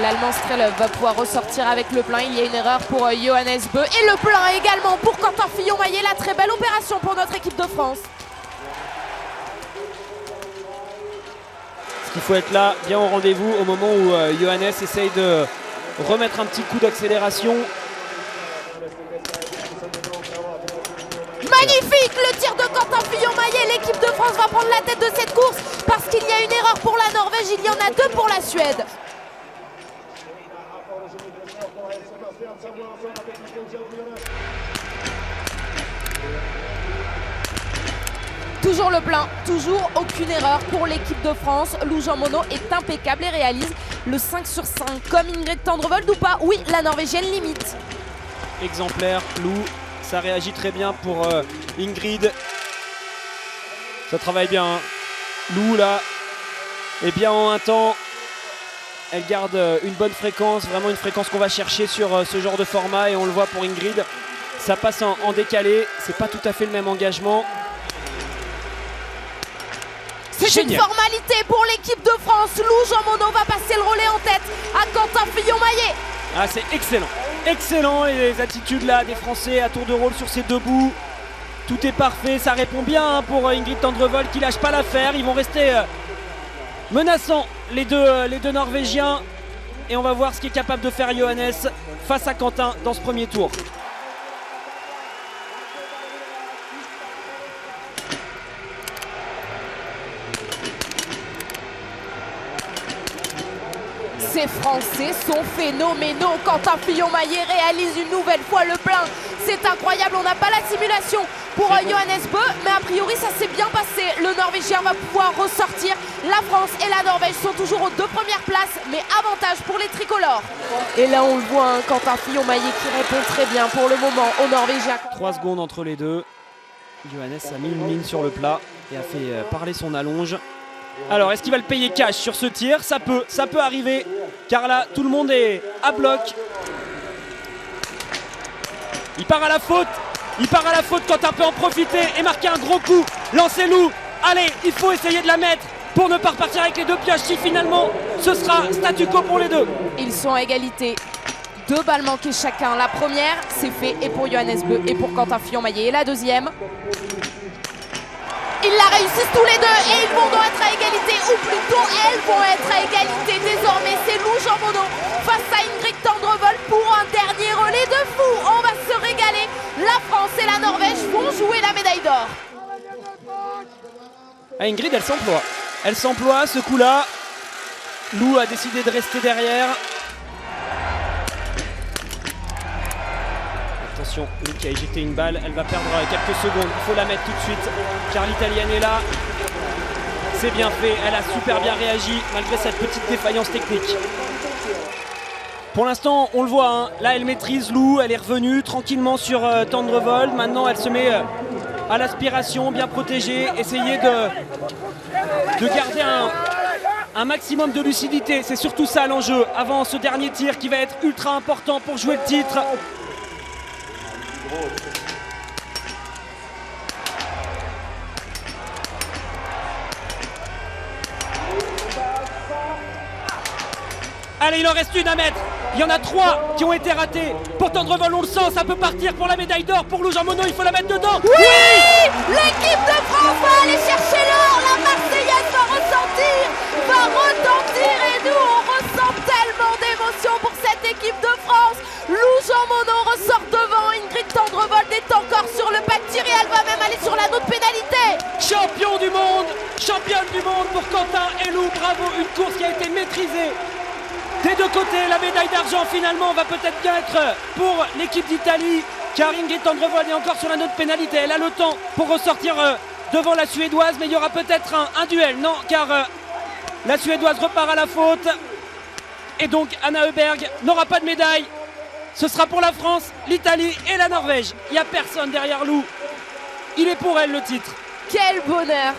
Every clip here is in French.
L'Allemand Strelov va pouvoir ressortir avec le plein. Il y a une erreur pour Johannes Bö. Et le plein également pour Quentin Fillon-Maillet. La très belle opération pour notre équipe de France. Il faut être là, bien au rendez-vous au moment où Johannes essaye de remettre un petit coup d'accélération. Magnifique le tir de Quentin Fillon-Maillet. L'équipe de France va prendre la tête de cette course parce qu'il y a une erreur pour la Norvège. Il y en a 2 pour la Suède. Toujours le plein, toujours aucune erreur pour l'équipe de France. Lou Jean Monod est impeccable et réalise le 5 sur 5 comme Ingrid Tendrevold ou pas. Oui, la Norvégienne limite. Exemplaire, Lou, ça réagit très bien pour Ingrid. Ça travaille bien, hein. Lou là est bien en un temps. Elle garde une bonne fréquence, vraiment une fréquence qu'on va chercher sur ce genre de format et on le voit pour Ingrid. Ça passe en décalé, c'est pas tout à fait le même engagement. C'est une formalité pour l'équipe de France. Lou Jean Monod va passer le relais en tête à Quentin Fillon-Maillet. Ah, c'est excellent. Excellent les attitudes là des Français à tour de rôle sur ces 2 bouts. Tout est parfait, ça répond bien hein, pour Ingrid Tendrevold qui lâche pas l'affaire. Ils vont rester menaçants les deux Norvégiens. Et on va voir ce qu'est capable de faire Johannes face à Quentin dans ce premier tour. Ces Français sont phénoménaux. Quentin Fillon-Maillet réalise une nouvelle fois le plein. C'est incroyable, on n'a pas la simulation pour Johannes Bö, mais a priori ça s'est bien passé. Le Norvégien va pouvoir ressortir. La France et la Norvège sont toujours aux 2 premières places, mais avantage pour les tricolores. Et là on le voit, hein, Quentin Fillon-Maillet qui répond très bien pour le moment aux Norvégiens. 3 secondes entre les deux. Johannes a mis une mine sur le plat et a fait parler son allonge. Alors, est-ce qu'il va le payer cash sur ce tir? Ça peut arriver, car là, tout le monde est à bloc. Il part à la faute. Quentin peut en profiter et marquer un gros coup. Lancez Lou. Allez, il faut essayer de la mettre pour ne pas repartir avec les 2 pioches. Si finalement, ce sera statu quo pour les 2. Ils sont à égalité. 2 balles manquées chacun. La première, c'est fait, et pour Johannes Bö et pour Quentin Fillon-Maillet. Et la deuxième, ils la réussissent tous les 2 et ils vont donc être à égalité, ou plutôt elles vont être à égalité. Désormais, c'est Lou Jean Monod face à Ingrid Tendrevold pour un dernier relais de fou. On va se régaler. La France et la Norvège vont jouer la médaille d'or. Ah, Ingrid, elle s'emploie. Elle s'emploie, ce coup-là. Lou a décidé de rester derrière. Attention, Lou qui a éjecté une balle, elle va perdre quelques secondes, il faut la mettre tout de suite car l'Italienne est là. C'est bien fait, elle a super bien réagi malgré cette petite défaillance technique. Pour l'instant, on le voit, hein, là elle maîtrise Lou, elle est revenue tranquillement sur Tendrevold. Maintenant elle se met à l'aspiration, bien protégée, essayer de garder un maximum de lucidité. C'est surtout ça l'enjeu avant ce dernier tir qui va être ultra important pour jouer le titre. Allez, il en reste une à mettre. Il y en a 3 qui ont été ratés. Pour Tendrevold, on le sent, ça peut partir pour la médaille d'or. Pour Lou Jean Monod, il faut la mettre dedans. Oui, l'équipe de France va aller chercher l'or. La Marseillaise va retentir et nous on ressent tellement d'émotion pour cette équipe de France. Lou Jean Monod ressort devant. Ingrid Tendrevold est encore sur le pas de tir et elle va même aller sur la note pénalité. Championne du monde pour Quentin et Lou. Bravo, une course qui a été maîtrisée des 2 côtés. La médaille d'argent finalement va peut-être bien être pour l'équipe d'Italie, car Ingrid Tendrevold est encore sur la note pénalité. Elle a le temps pour ressortir devant la Suédoise, mais il y aura peut-être un duel. Non, car la Suédoise repart à la faute. Et donc Anna Öberg n'aura pas de médaille. Ce sera pour la France, l'Italie et la Norvège. Il n'y a personne derrière Lou. Il est pour elle le titre. Quel bonheur!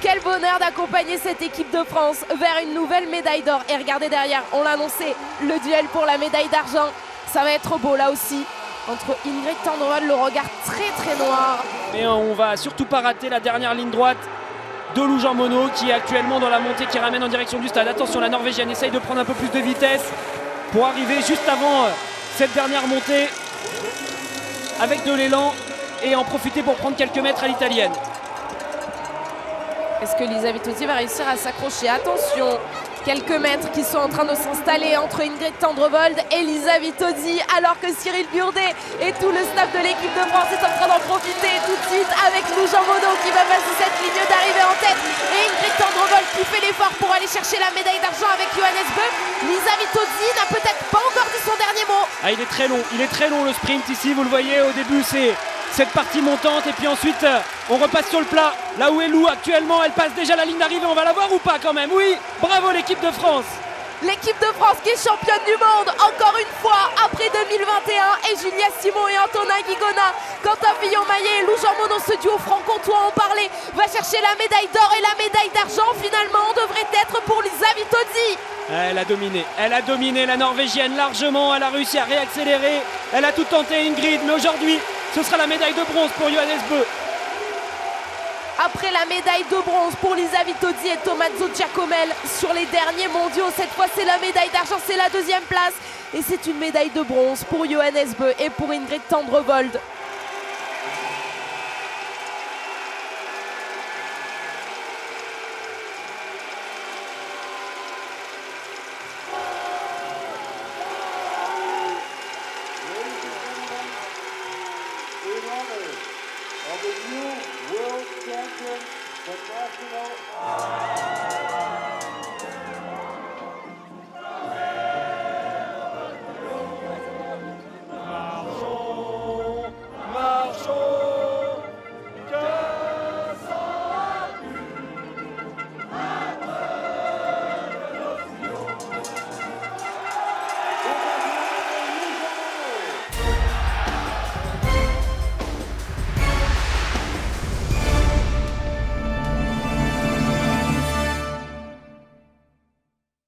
Quel bonheur d'accompagner cette équipe de France vers une nouvelle médaille d'or. Et regardez derrière, on l'a annoncé, le duel pour la médaille d'argent. Ça va être beau là aussi. Entre Ingrid Tendrevold, le regard très noir. Mais on va surtout pas rater la dernière ligne droite. de Lou Jean Monod qui est actuellement dans la montée qui ramène en direction du stade. Attention, la Norvégienne essaye de prendre un peu plus de vitesse pour arriver juste avant cette dernière montée avec de l'élan et en profiter pour prendre quelques mètres à l'italienne. Est-ce que Lisa Vitozzi va réussir à s'accrocher? Attention, quelques mètres qui sont en train de s'installer entre Ingrid Tendrevold et Lisa Vitozzi, alors que Cyril Burdet et tout le staff de l'équipe de France est en train d'en profiter tout de suite avec Lou Jean Monod qui va passer cette ligne d'arrivée en tête et Ingrid Tendrevold qui fait l'effort pour aller chercher la médaille d'argent avec Johannes Bö. Lisa Vitozzi n'a peut-être pas encore dit son dernier mot. Ah, il est très long le sprint ici, vous le voyez, au début c'est cette partie montante et puis ensuite on repasse sur le plat, là où est Lou actuellement, elle passe déjà la ligne d'arrivée, on va la voir ou pas quand même? Oui, bravo l'équipe de France. L'équipe de France qui est championne du monde encore une fois après 2021 et Julia Simon et Antonin Guigona. Quentin Fillon-Maillet et Lou Jean Monod, ce duo franc-comtois en parlait, va chercher la médaille d'or et la médaille d'argent finalement devrait être pour Lisa Vitozzi. Elle a dominé la Norvégienne largement, elle a réussi à réaccélérer, elle a tout tenté Ingrid, mais aujourd'hui ce sera la médaille de bronze pour Johannes Bö. Après la médaille de bronze pour Lisa Vitozzi et Tommaso Giacomel sur les derniers mondiaux, cette fois c'est la médaille d'argent, c'est la deuxième place. Et c'est une médaille de bronze pour Johannes Bö et pour Ingrid Tendrevold. Of the new world champion, the national